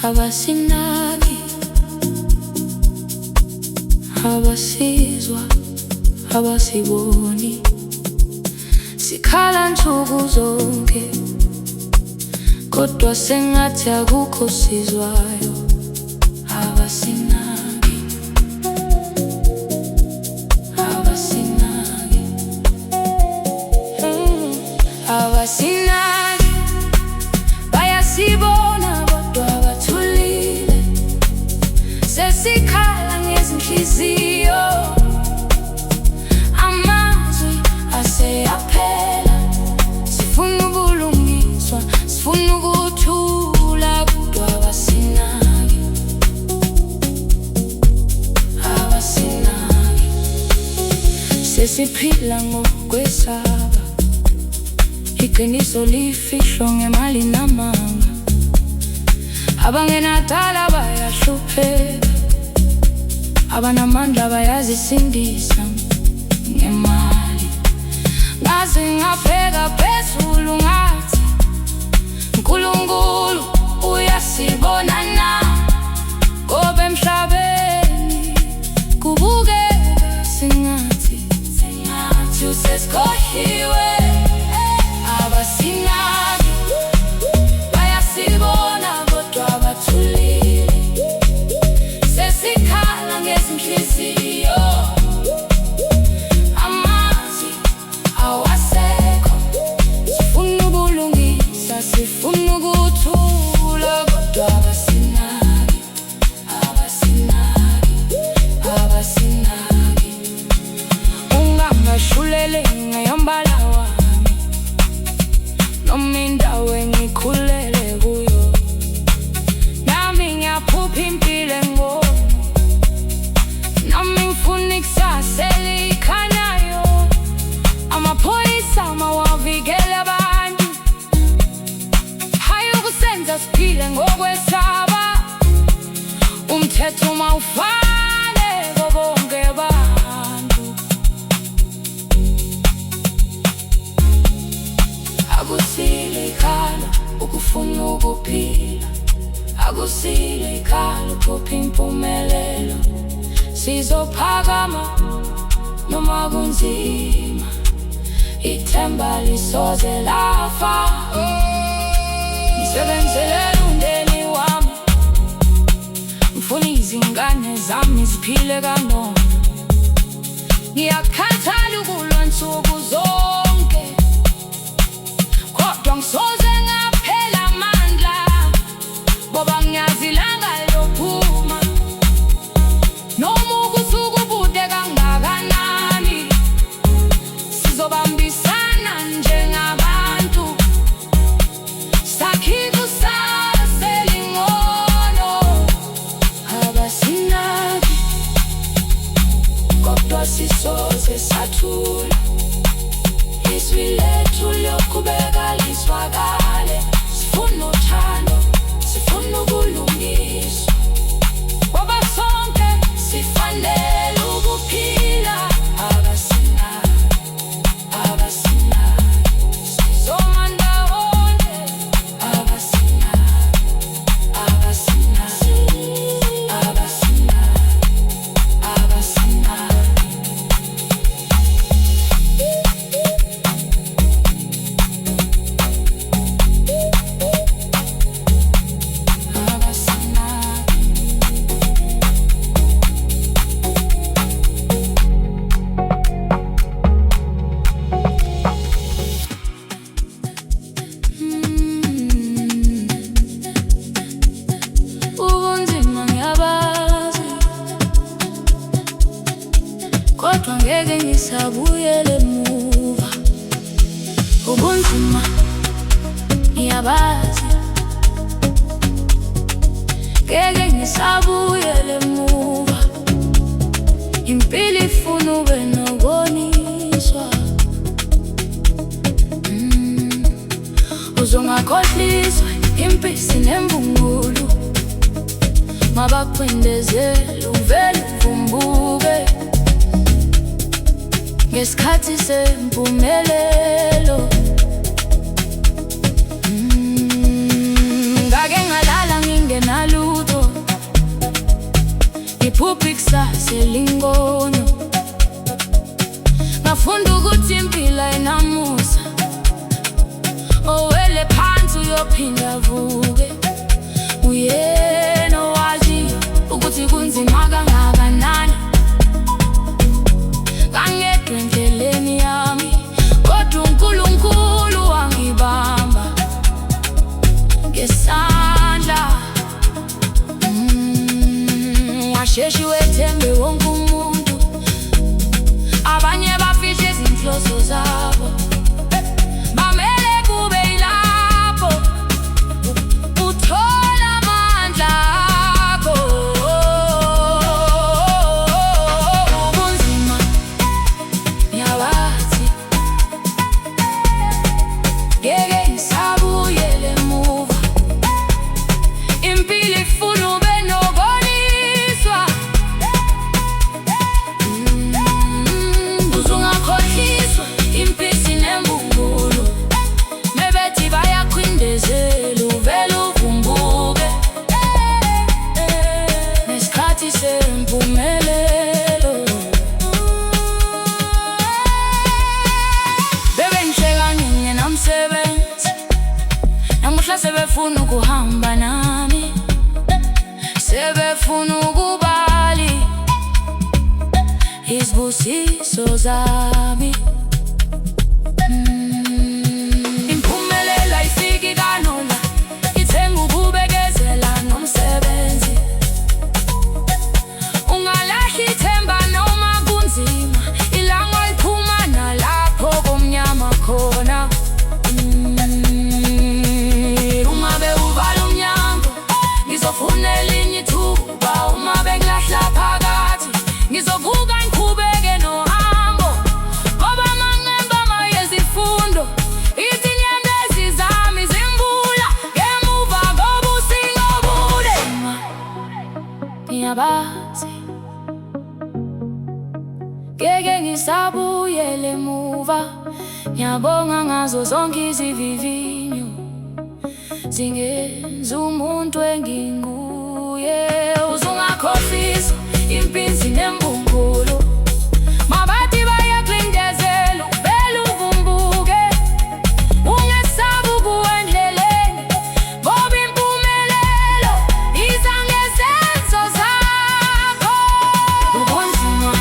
abasinaki, abasizwa, abasiboni. Sikhala nsuku zonke, kodwa sengathi akukho sizwayo. Abasinaki, abasinaki, abasinaki. Bayasibona kodwa bathulile, sesikhala ngezinhliziyo. Amazwi aseyaphela, sifuna ubulungiswa, sifuna ukuthula, kodwa abasinaki, abasinaki. Sesiphila ngokwesaba, iqiniso lifihlwa ngemali namanga. Abangenadala bayahlupheka, abanamandla bayazisindisa ngemali. Ngaze ngabheka phezulu ngathi, uNkulunkulu uyasibona na? Ngoba emhlabeni kubukeka sengathi usesikhohliwe. Abasinaki, bayasibona kodwa bathulile, sesikhala ngezinhliziyo. Amazwi awasekho, sifuna ubulungisa, sifuna ukuthula, kodwa abasinaki, abasinaki, abasinaki. Ungangahluleli ngeyombala wami, noma indawo engikhulele kuyo. Nami ngiyaphupha impilo engcono, nami ngifuna ikusasa elikhanyayo. Amaphoyisa mawavikele abantu, hayi ukusenza siphile ngokwesaba. Umthetho mawufane bonke abantu. Akusilikhalo ukufuna ukuphila, akusilikhalo uphupha impumelelo. Sizophakama noma kunzima, ithemba lisoze lafa. Ngisebenzele umndeni wami, ngifuna izingane zami ziphile kangcono. Ngiyakhathala ukulwa nsuku zonke, kodwa ngisoze ngaphela amandla, ngoba ngiyazi ilanga liyophuma. Noma ubusuku bude kangakanani, sizobambisana njengabantu, sakhe ikusasa elingcono. Abasinaki, kodwa sisoze sathula, izwi lethu liyoqhubeka lizwakale. Sifuna uthando, sifuna ubulungiswa, ngoba sonke sifanele ukuphila. Abasinaki, abasinaki, sizoma ndawonye. Abasinaki, abasinaki, abasinaki, abasinaki. Ubunzima ngiyabazi, kodwa ngeke ngisabuyele emuva. Ubunzima ngiyabazi, ngeke ngisabuyele emuva. Impilo ifuna ube noboniswa, uzongakhohliswa impisi nemvunulo. Mabakwindezele uvele uvumbuke, ngesikhathi sempumelelo. Ngake ngalala ngingenaludo, ngiphupha ikusasa elingono. Ngafunda ukuthi impilo ayinamusa, owele phansi uyophinda avuke. Uyena owaziyo ukuthi kunzima kangakanani. Ngangedwa endleleni yami, kodwa uNkulunkulu wangibamba ngesandla. Washeshe wethembe wonke umuntu, abanye bafihle izinhloso zabo. Bamele kube yilapho uthola amandla akho. Ubunzima ngiyabazi, ngeke ngisabuyela emuva. Impilo ifuna ube nokuboniswa, uzungakhohliswa impisi nembumbulu. Mebethi bayakwindezela uvele uvumbuke. Nesikhathi sempumelelo, bebengihleka ngingenamsebenzi, namuhla sebefuna ukuhamba nami, sebefuna ukubali izibusiso zami. Impumelelo ayifiki kanola, ithenga ukubekezela nomsebenzi. Ungalahli ithemba noma kunzima, ilanga liphuma nalapho kumnyama khona. Uma bewuvala umnyango, ngizofuna elinye ithuba. Uma bengilahla phakathi, ngizovuka ngiqhubeke nohambo. Ngoba mangemba mayezifundo, izinyembezi zami zimbula ngemuva kobusingo obude. Ngiyabazi, ngeke ngisabuyela emuva. Ngiyabonga ngazo zonke izivivinyo, zingenza umuntu enginguye. Uzungakhohliswa impisi nembumbulu, mabathi bayakwindezela uvele uvumbuke. Ungesabi ukuwa endleleni, ngoba impumelelo iza ngezenzo zakho. Ubunzima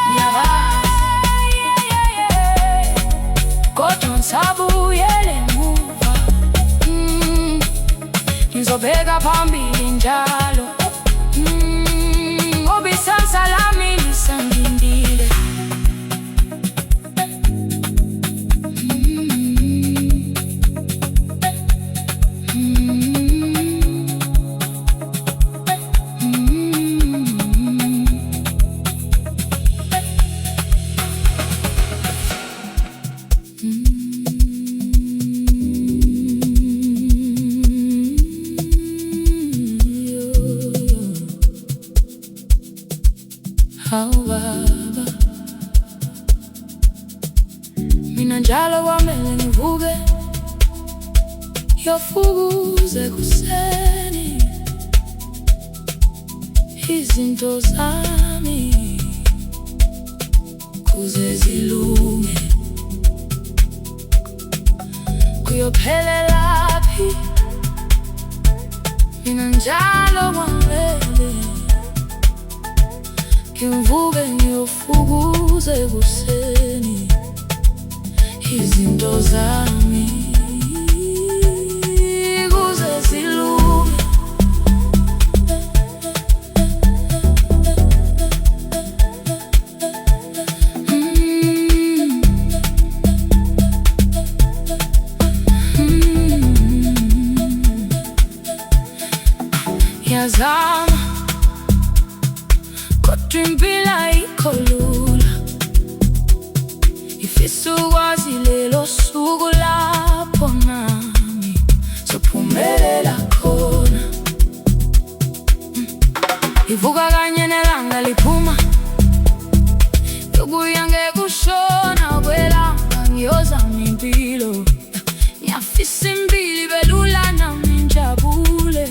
ngiyabazi, kodwa ngisabuyela emuva. Ngizobheka phambili njalo, ngoba ikusasa lami lisangindile. Hawu baba, mina njalo kwamele ngivuke, ngiyofukuza ekuseni. Izinto zami kuze zilunge, kuyophelelaphi? Mina njalo kwamele ngivuke ngiyofukuza ekuseni. Izinto zami kuze zilunge, ngiyazama kodwa impilo ayikho lula. Ifisa ukwazi lelo suku lapho nami sophumelela khona. Ivuka kanye nelanga liphuma, yokuya ngekushona kwelanga ngiyozama impilo. Ngiyafisa impilo ibe lula nami njabule.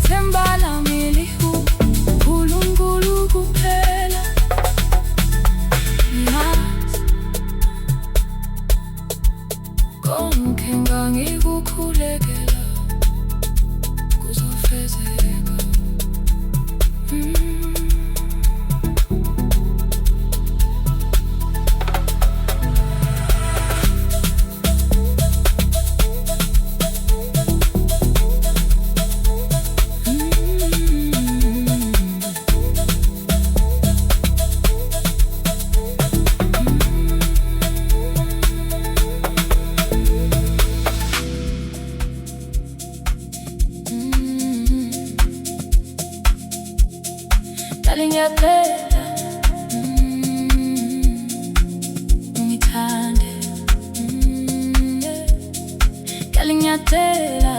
ithemba lami uNkulunkulu kuphela. Ngazi konke engangikukhulekela kuzofezeka. Ngiyacela ungithande, ngiyacela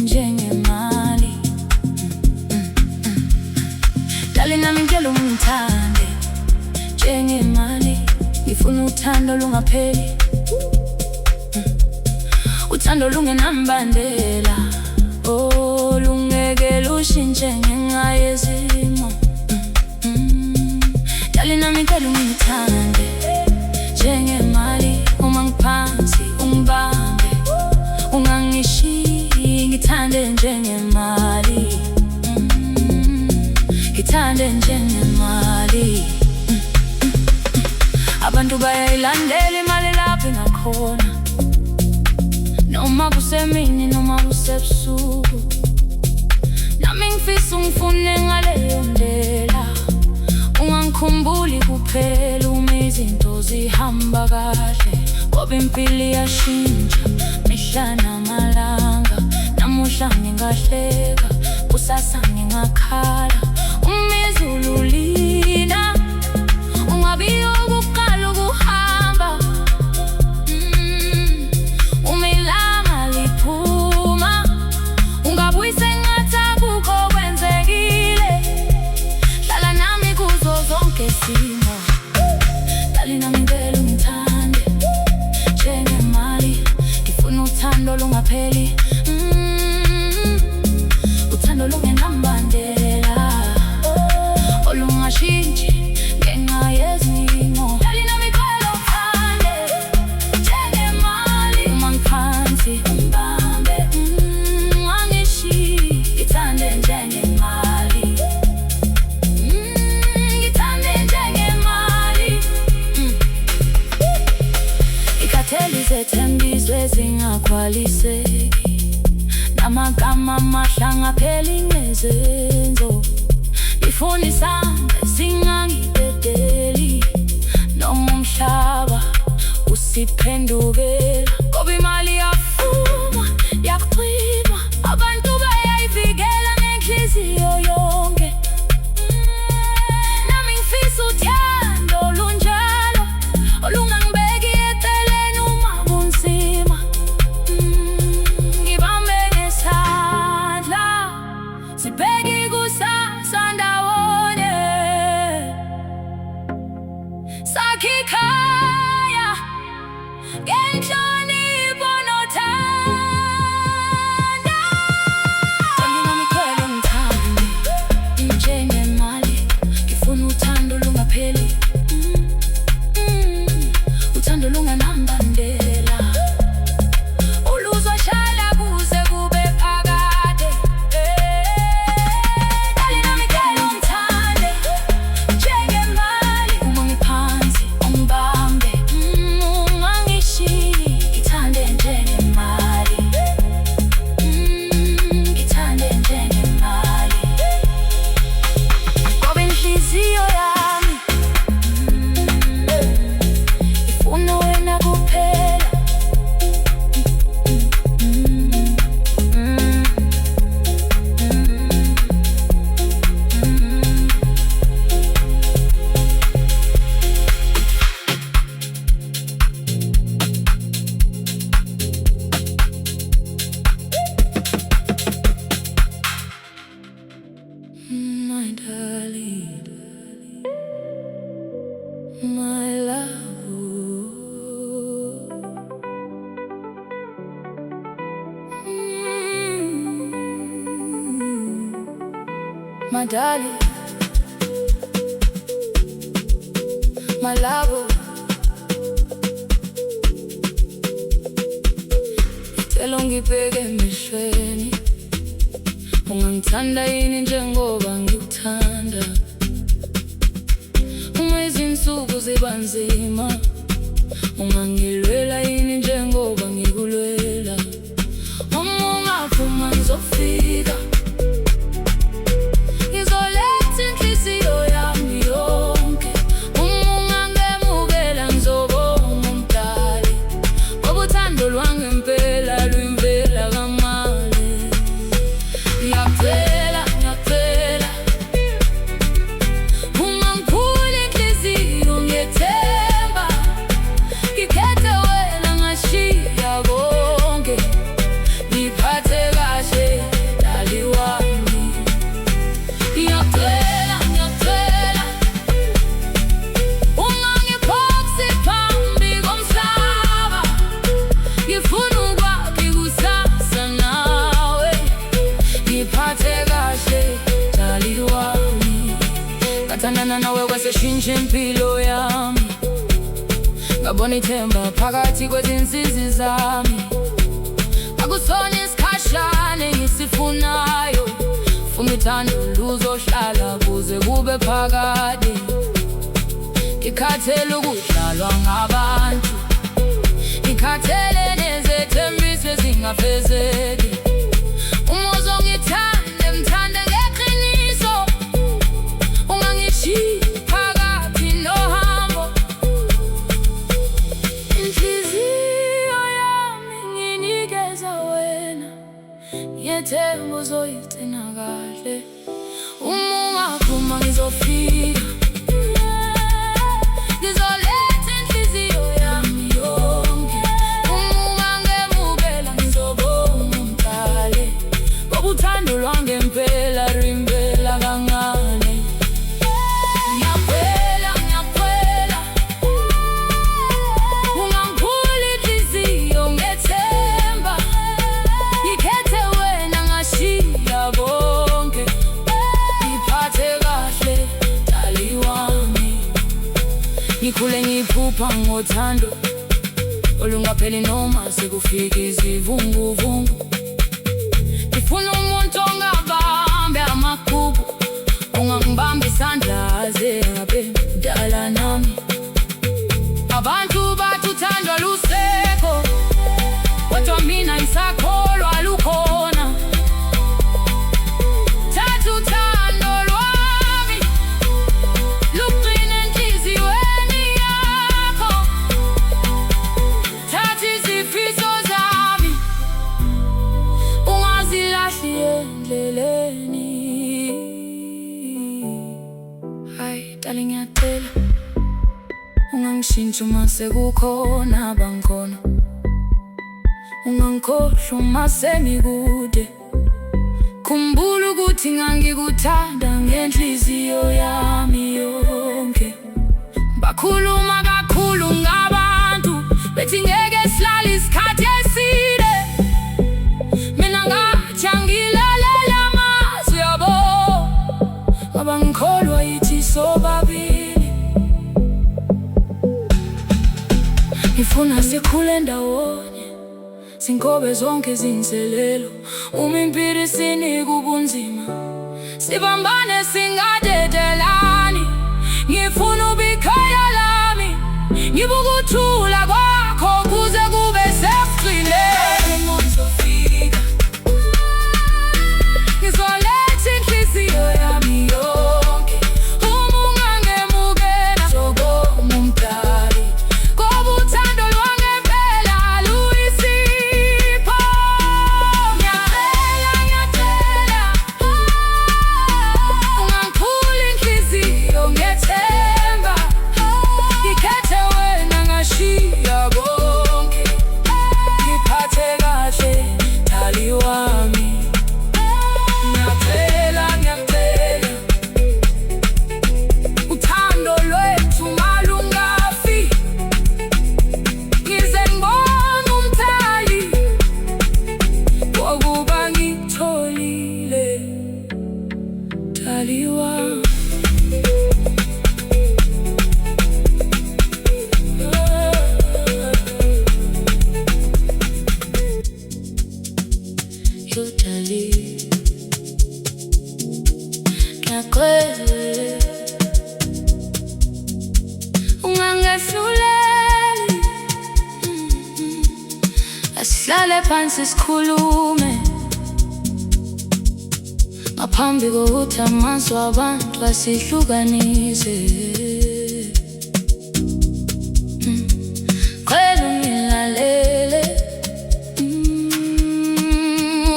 njengemali. Dale nami ngicela ungithande njengemali. Ngifuna uthando olungapheli, uthando olungenambandela, olungeke lushintshe ngenxa yezimo. Dale nami ngicela ungithande njengemali. Uma ngiphansi ungibambe, ungangishiyi. Ngithande njengemali, ngithande njengemali. Abantu bayayilandela imali lapho ingakhona, noma kusemini noma kusebusuku. Nami ngifisa ungifune ngaleyo ndlela, ungangikhumbuli kuphela uma izinto zihamba kahle. Ngoba impilo iyashintsha mihla namalanga. Namuhla ngingahleka, kusasa ngingakhala. Uma izulu lina, ungabi okokuqala ukuhamba. Uma ilanga liphuma, ungabuyise ngathi akukho kwenzekile. Hlala nami kuzo zonke izimo. Dale nami ngicela ungithande njengemali. Ngifuna uthando olungapheli, uthando olungenambandela, olungashintshi ngenxa yezimo. Dale nami ngicela uthande njengemali. Uma ngiphansi ungibambe, ungangishiyi. Ngithande njengemali, ngithande njengemali. Ikhatheli zethembiso ezingagcwaliseki, namagama amahle angapheli ngezenzo. Ngifuna isandla singangibhedeli, noma umhlaba usiphendukela. Ngoba imali iyafuma, iyagcinwa, abantu bayayivikela ngenhliziyo yonke. Nami ngifisa uthando olunjalo, olungangibeki eceleni uma kunzima. Ngibambe ngesandla, sibheke ikusasa ndawonye. Sakhe ikhaya ngenhlonipho Madali, Malabo, ngicela ungibheke emehlweni, ungangithanda yini njengoba ngikuthanda. Uma izinsuku ziba nzima, ungangilwela yini njengoba ngikulwela. Uma ungaphuma ngizofika, ngizoletha inhliziyo yami yonke. Uma ungangemukela ngizobonga umdali, ngoba uthando lwangempela luyimvela kamali. Ngiyacela, ngiyacela, uma ngiphula inhliziyo ngiyethemba, ngikhethe wena ngashiya konke. Ngiphathe kahle dali wami. Ngiyacela, ngiyacela, ungangiphoksi phambi komhlaba. Ngifuna ukwakha ikusasa nawe. Ngiphathe kahle dali wami. Ngathandana nawe kwaseshintsha impilo yami, ngabona ithemba phakathi kwezinsizi zami. Akusona isikhashana engisifunayo, funa uthando luzohlala kuze kube phakade. Ngikhathele ukudlalwa ngabantu, ngikhathele nezethembiso ezingafezeki. Uma uzongithanda ngithande ngeqiniso, ungangishiyi phakathi nohambo. Inhliziyo yami nginikeza wena, ngiyethemba uzoyigcina kahle. Uma ungaphuma ngizofika, ngizoletha inhliziyo yami yonke. Uma ungangemukela ngizobonga umdali, ngoba uthando lwangempela luyimvela kancane. Ngiyacela, ngiyacela, ungangiphuli inhliziyo ngethemba, ngikhethe wena ngashiya konke. Ngiphathe kahle dali wami. Ngikhule ngiphupha ngothando olungapheli noma sekufika izivunguvungu. Ngifuna umuntu ongabambe amakhukhu, ungangibamba isandla aze ngabe dala nami. Abantu bathi uthando lusekho, kodwa mina ngisakholwa lukhona. Thatha uthando lwami, lugcine enhliziyweni yakho. Thatha izifiso zami, ungazilahli endleleni. Hayi dali, ngiyacela, ungangishintshi uma sekukhona abangikhona. Ungangikhohlwa uma sengikude, khumbula ukuthi ngangikuthanda ngenhliziyo yami yonke. Bakhuluma kakhulu ngabantu, bethi ngeke sihlale isikhathi eside. Mina ngathi angilalela amazwi abo, abangikholwa yithi sobabili. Ngifuna sikhule ndawonye, sinkobe zonke izinselelo. Uma impilo isinika ubunzima, sibambane singadedelani. Ngifuna ube ikhaya lami, ngibuka ukuthula kwakho kuze kube sekugcineni. Uma ngizofika, ngizoletha inhliziyo yami yonke. Uma ungangemukela ngizobonga umdali, ngoba uthando lwangempela luyisipho. Ngiyacela, ngiyacela, ungangiphuli inhliziyo ngethemba, ngikhethe wena ngashiya totally. Ngiyakwela ungangehluleli, asihlale phansi sikhulume ngaphambi kokuthi amazwi abantu asihlukanise. Kwela ungilalele,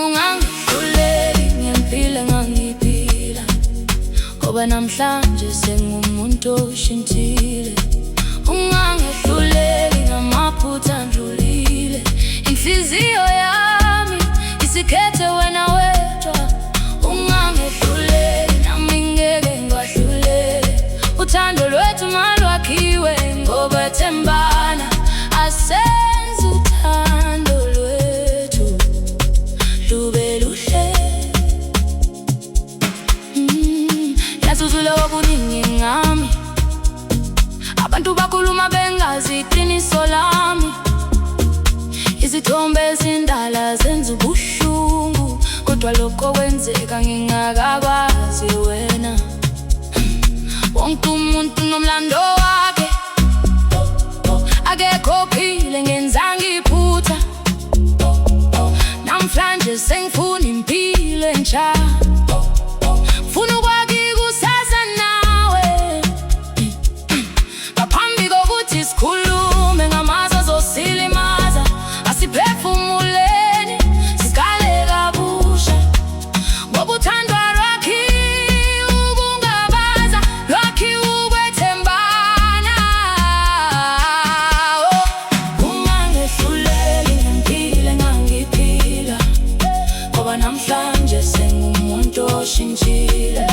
ungangihluleli ngempilo engangiyiphila, ngoba namhlanje sengumuntu oshintshile. Ungangihluleli ngamaphutha andlulile, inhliziyo yami isikhethe wena wedwa. Ungangihluleli nami ngeke ngiwahlulele, uthando lwethu malwakhiwe ngokwethembana. Asenze uthando lwethu lube luhle. Yazuzule okuningi ngami, abantu bakhuluma bengazi iqiniso lami. Izithombe ezindala zenza ubuhlungu, kodwa lokho kwenzeka ngingakakwazi wena. Wonke umuntu nomlando wakhe, akekho ophile ngenzanga iphutha. Namhlanje sengifuna impilo entsha, funa ukwakha ikusasa nawe. Ngaphambi kokuthi sikhulume ngamazwi azosilimaza, asiphefumuleni siqale kabusha. Ngoba uthando alwakhiwi ukungabaza, lwakhiwe ukwethembana. Ungangehluleli ngempilo engangiyiphila, ngoba namhlanje sengumuntu oshintshile.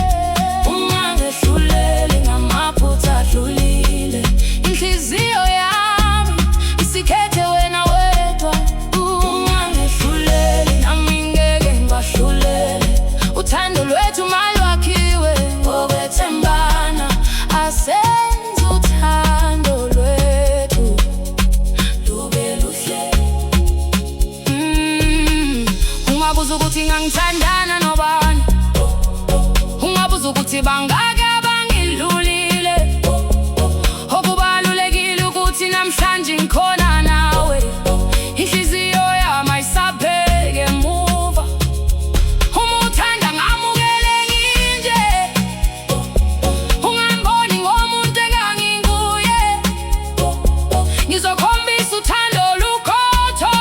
Ungangehluleli ngamaphutha adlulile, inhliziyo yami isikhethe wena wedwa. Ungangehluleli nami ngeke ngiwahlulele, uthando lwethu malwakhiwe ngokwethembana. Asenze uthando lwethu lube luhle. Ungabuza ukuthi ngangithandana nobani, ungabuza ukuthi bangaki abangidlulile. Okubalulekile ukuthi namhlanje ngikhona nawe, inhliziyo yami ayisabheke emuva. Uma uthanda ngamukele nginje, ungamboni ngomuntu enganginguye. Ngizokhombisa uthando olukhotho,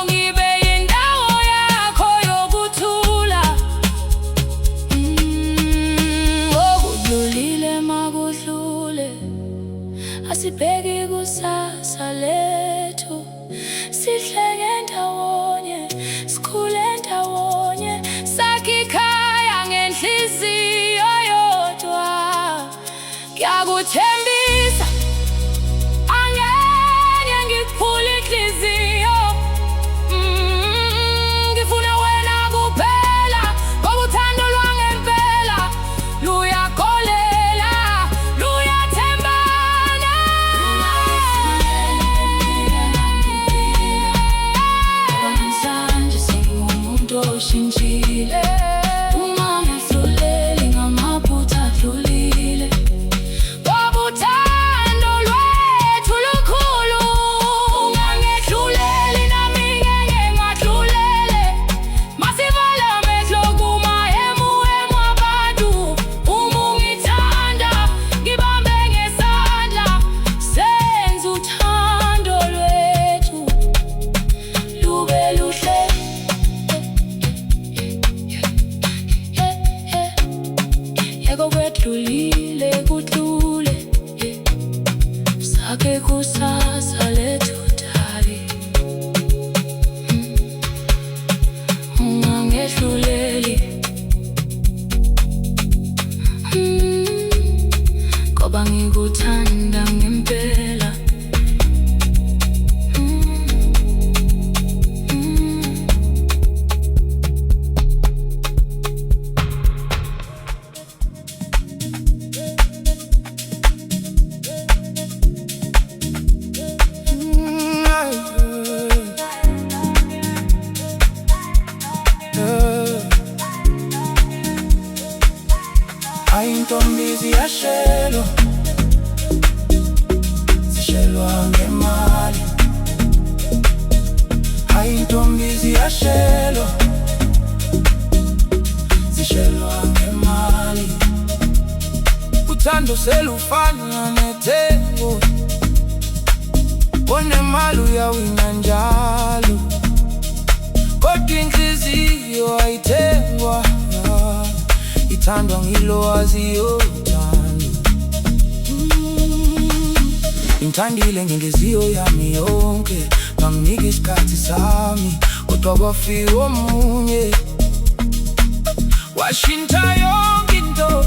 ngibe yindawo yakho yokuthula. Okudlulile makudlule, asibheke ikusasa lethu. Sihleke ndawonye, sikhule ndawonye, sakhe ikhaya ngenhliziyo yodwa. Ngiyakuthembisa angeke ngikuphule inhliziyo. Ngifuna wena kuphela, ngoba uthando lwangempela luyakholela, luyathembana. Ngoba namhlanje sengumuntu oshintshile. Ungangihluleli ngamaphutha adlulile, ngoba uthando lwethu lukhulu. Ungangehluleli nami ngeke ngiwahlulele, masivala amehlo kumahemu abantu. Uma ungithanda ngibambe ngesandla, senze uthando lwethu lube luhle. intombi ziyashelwa, zishelwa ngemali. Hayi intombi ziyashelwa, zishelwa ngemali. Uthando selufana nethengo, onemali uyawina njalo, kodwa inhliziyo ayithengwa, ithandwa ngilo waziyo uthando. Ngimthandile ngenhliziyo yami yonke, ngamnika isikhathi sami, kodwa kwafika omunye washintsha yonke into.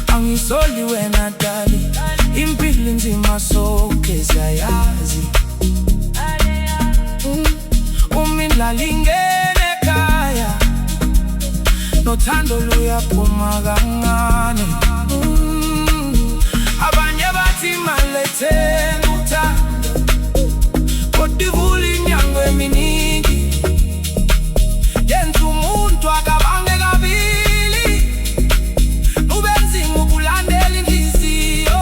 Angisoli wena dali, impilo inzima sonke siyayazi. Umila lingene ekhaya, nothando luyaphuma kancane. Abanye bathi imali ayithengi uthando, kodwa ivula iminyango eminingi, yenza umuntu akabange kabili, kube nzima ukulandela inhliziyo.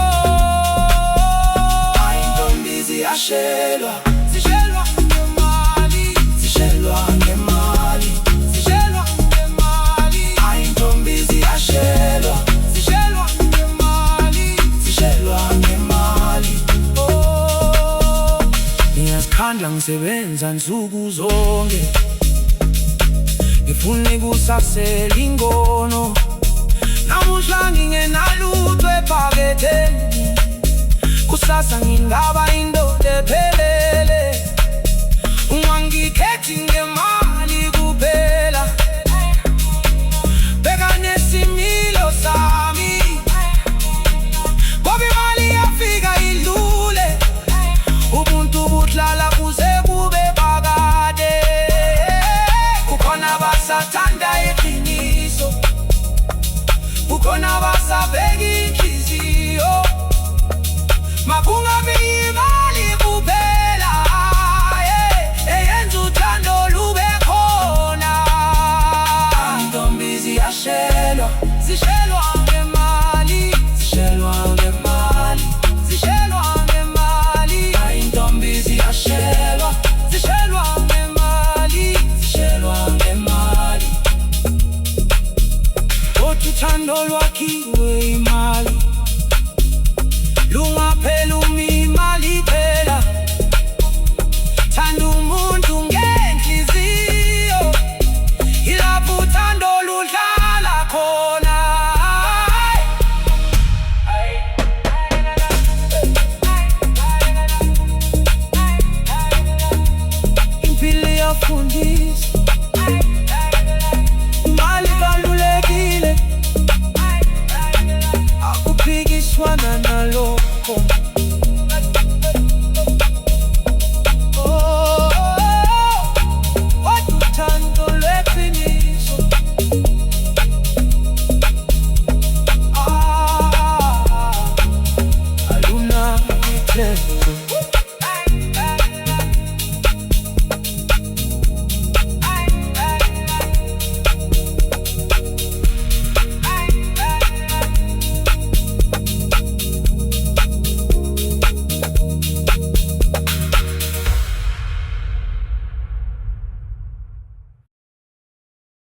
Hayi intombi ziyashelwa, zishelwa ngemali, zishelwa ngemali, zishelwa ngemali. Hayi intombi ziyashelwa, zishelwa ngemali, zishelwa ngemali. Ngiyazikhandla ngisebenza nsuku zonke, ngifuna ikusasela ingono. Namuhla ngingenalutho ephaketheni, kusasa ngingaba indoda ephelele. Ungangikhethi ngemali kuphela, bheka nesimilo sami, ngoba imali iyafika idlule, ubuntu buhlala kuze kube phakade. Kukhona abasathanda iqiniso, kukhona abasabheka inhliziyo, makungabi